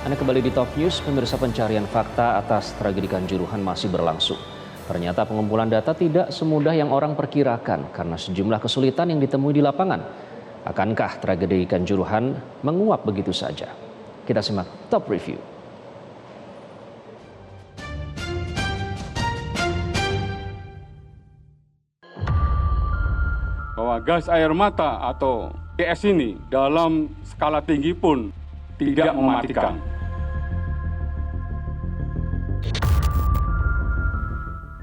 Anda kembali di Top News, pemirsa. Pencarian fakta atas tragedi Kanjuruhan masih berlangsung. Ternyata pengumpulan data tidak semudah yang orang perkirakan karena sejumlah kesulitan yang ditemui di lapangan. Akankah tragedi Kanjuruhan menguap begitu saja? Kita simak Top Review. Bahwa gas air mata atau GS ini dalam skala tinggi pun tidak mematikan.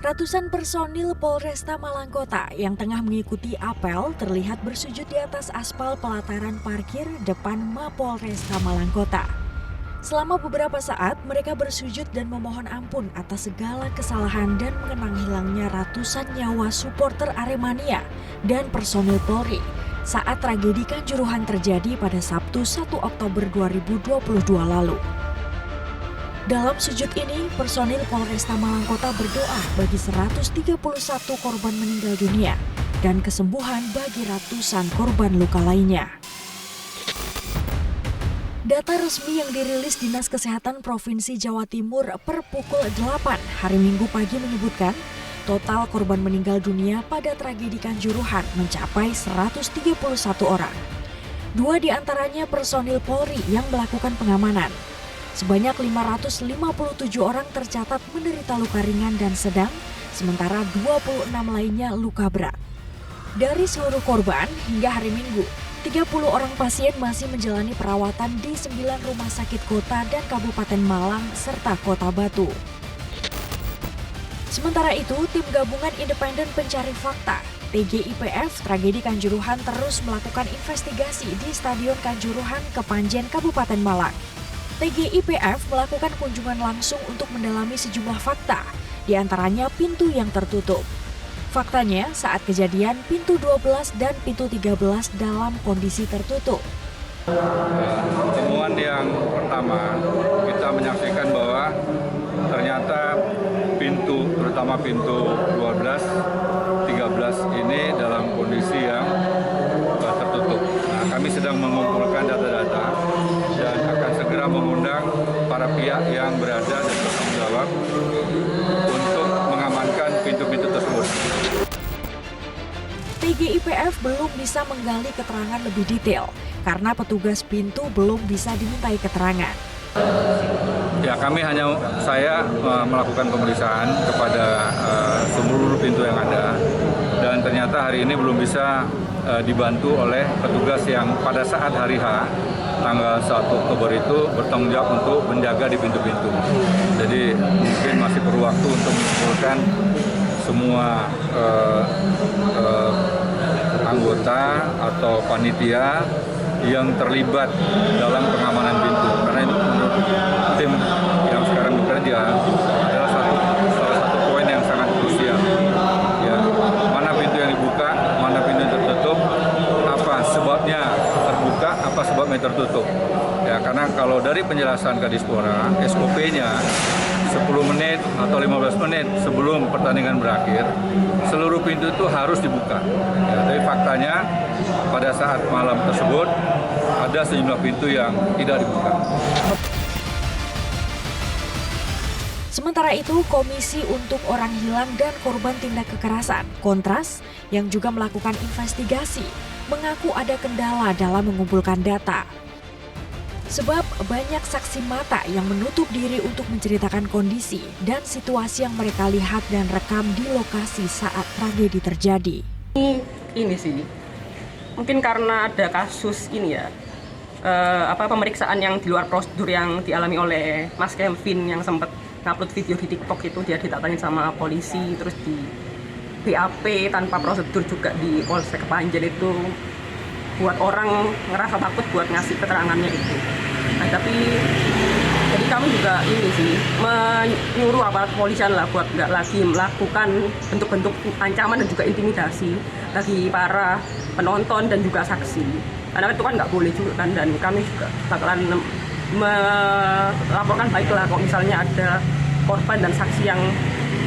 Ratusan personil Polresta Malangkota yang tengah mengikuti apel terlihat bersujud di atas aspal pelataran parkir depan Mapolresta Malangkota. Selama beberapa saat mereka bersujud dan memohon ampun atas segala kesalahan dan mengenang hilangnya ratusan nyawa supporter Aremania dan personil Polri saat tragedi Kanjuruhan terjadi pada Sabtu 1 Oktober 2022 lalu. Dalam sujud ini, personil Polresta Malangkota berdoa bagi 131 korban meninggal dunia dan kesembuhan bagi ratusan korban luka lainnya. Data resmi yang dirilis Dinas Kesehatan Provinsi Jawa Timur per pukul 8 hari Minggu pagi menyebutkan total korban meninggal dunia pada tragedi Kanjuruhan mencapai 131 orang. 2 diantaranya personil Polri yang melakukan pengamanan. Sebanyak 557 orang tercatat menderita luka ringan dan sedang, sementara 26 lainnya luka berat. Dari seluruh korban hingga hari Minggu, 30 orang pasien masih menjalani perawatan di 9 rumah sakit kota dan Kabupaten Malang serta Kota Batu. Sementara itu, Tim Gabungan Independen Pencari Fakta (TGIPF) tragedi Kanjuruhan terus melakukan investigasi di Stadion Kanjuruhan Kepanjen, Kabupaten Malang. TGIPF melakukan kunjungan langsung untuk mendalami sejumlah fakta, di antaranya pintu yang tertutup. Faktanya, saat kejadian pintu 12 dan pintu 13 dalam kondisi tertutup. Temuan yang pertama, kita menyaksikan bahwa ternyata pintu, terutama pintu 12, 13 ini dalam kondisi yang tertutup. Nah, kami sedang mengumpulkan data-data dan akan segera mengundang para pihak yang berada dan bertanggung jawab untuk mengamankan pintu-pintu tersebut. TGIPF belum bisa menggali keterangan lebih detail karena petugas pintu belum bisa dimintai keterangan. Ya, saya melakukan pemeriksaan kepada seluruh pintu yang ada dan ternyata hari ini belum bisa dibantu oleh petugas yang pada saat hari H tanggal 1 Oktober itu bertanggung jawab untuk menjaga di pintu-pintu. Jadi mungkin masih perlu waktu untuk mengumpulkan semua anggota atau panitia yang terlibat dalam pengamanan pintu. Karena itu menurut tim yang sekarang bekerja adalah salah satu poin yang sangat krusial. Ya, mana pintu yang dibuka, mana pintu yang tertutup, apa sebabnya terbuka, apa sebabnya tertutup. Ya, karena kalau dari penjelasan Kadispora, SOP-nya 10 menit atau 15 menit sebelum pertandingan berakhir, seluruh pintu itu harus dibuka. Ya, tapi faktanya pada saat malam tersebut ada sejumlah pintu yang tidak dibuka. Sementara itu, Komisi untuk Orang Hilang dan Korban Tindak Kekerasan (Kontras) yang juga melakukan investigasi mengaku ada kendala dalam mengumpulkan data. Sebab banyak saksi mata yang menutup diri untuk menceritakan kondisi dan situasi yang mereka lihat dan rekam di lokasi saat tragedi terjadi. Ini sih, mungkin karena ada kasus ini ya, pemeriksaan yang di luar prosedur yang dialami oleh Mas Kevin yang sempat ngupload video di TikTok itu, dia ditatangin sama polisi terus di BAP tanpa prosedur juga di Polsek Kepanjen itu buat orang ngerasa takut buat ngasih keterangannya itu. Nah, tapi jadi kami juga ini sih menyuruh aparat kepolisian lah buat nggak lagi melakukan bentuk-bentuk ancaman dan juga intimidasi bagi para penonton dan juga saksi. Karena itu kan nggak boleh juga kan, dan kami juga bakalan melaporkan baiklah kalau misalnya ada korban dan saksi yang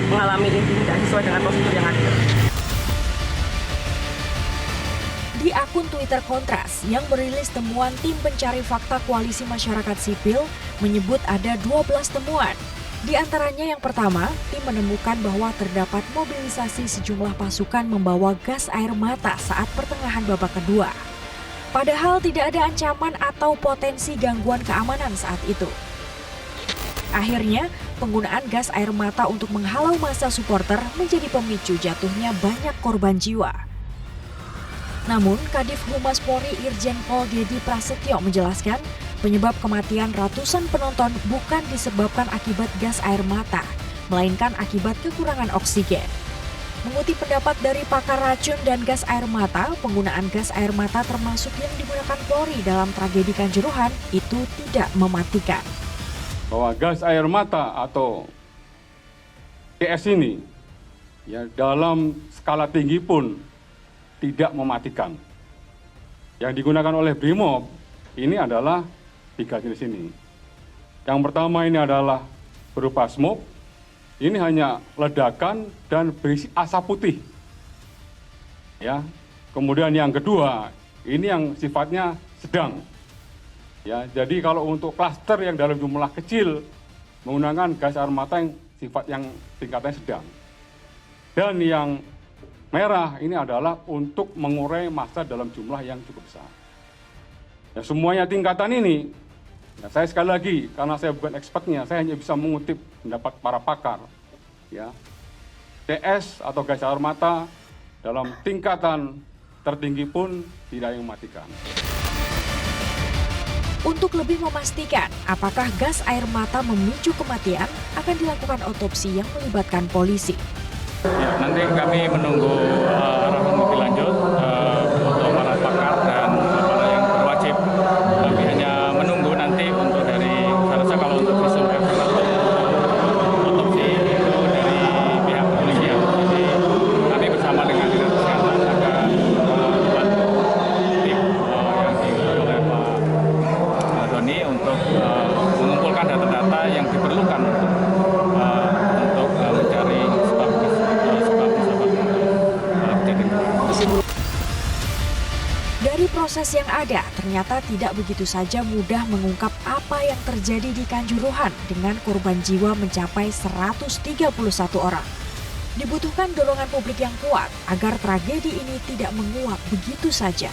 mengalami intimidasi sesuai dengan prosedur yang ada. Di Di akun Twitter Kontras yang merilis temuan tim pencari fakta Koalisi Masyarakat Sipil menyebut ada 12 temuan. Di antaranya yang pertama, tim menemukan bahwa terdapat mobilisasi sejumlah pasukan membawa gas air mata saat pertengahan babak kedua. Padahal tidak ada ancaman atau potensi gangguan keamanan saat itu. Akhirnya, penggunaan gas air mata untuk menghalau massa supporter menjadi pemicu jatuhnya banyak korban jiwa. Namun, Kadif Humas Polri Irjen Pol Dedi Prasetyo menjelaskan, penyebab kematian ratusan penonton bukan disebabkan akibat gas air mata, melainkan akibat kekurangan oksigen. Mengutip pendapat dari pakar racun dan gas air mata, penggunaan gas air mata termasuk yang digunakan Polri dalam tragedi Kanjuruhan itu tidak mematikan. Bahwa gas air mata atau GS ini ya dalam skala tinggi pun tidak mematikan. Yang digunakan oleh Brimob ini adalah 3 jenis ini. Yang pertama ini adalah berupa smoke, ini hanya ledakan dan berisi asap putih. Ya. Kemudian yang kedua, ini yang sifatnya sedang. Ya, jadi kalau untuk klaster yang dalam jumlah kecil menggunakan gas air mata yang tingkatannya sedang. Dan yang merah ini adalah untuk mengurai massa dalam jumlah yang cukup besar. Ya, semuanya tingkatan ini, ya, saya sekali lagi, karena saya bukan expertnya, saya hanya bisa mengutip pendapat para pakar. Ya, TS atau gas air mata dalam tingkatan tertinggi pun tidak mematikan. Untuk lebih memastikan apakah gas air mata memicu kematian, akan dilakukan otopsi yang melibatkan polisi. Ya, nanti kami menunggu arahan lebih lanjut untuk para pakar dan para yang berwajib. Kami hanya menunggu nanti untuk dari, saya rasa kalau untuk visum evaluator otopsi itu dari pihak kepolisian. Jadi kami bersama dengan dinas kesehatan akan membuat tim yang dilakukan oleh Pak Doni untuk mengumpulkan data-data yang diperlukan untuk mencari sebab Dari proses yang ada, ternyata tidak begitu saja mudah mengungkap apa yang terjadi di Kanjuruhan dengan korban jiwa mencapai 131 orang. Dibutuhkan dorongan publik yang kuat agar tragedi ini tidak menguap begitu saja.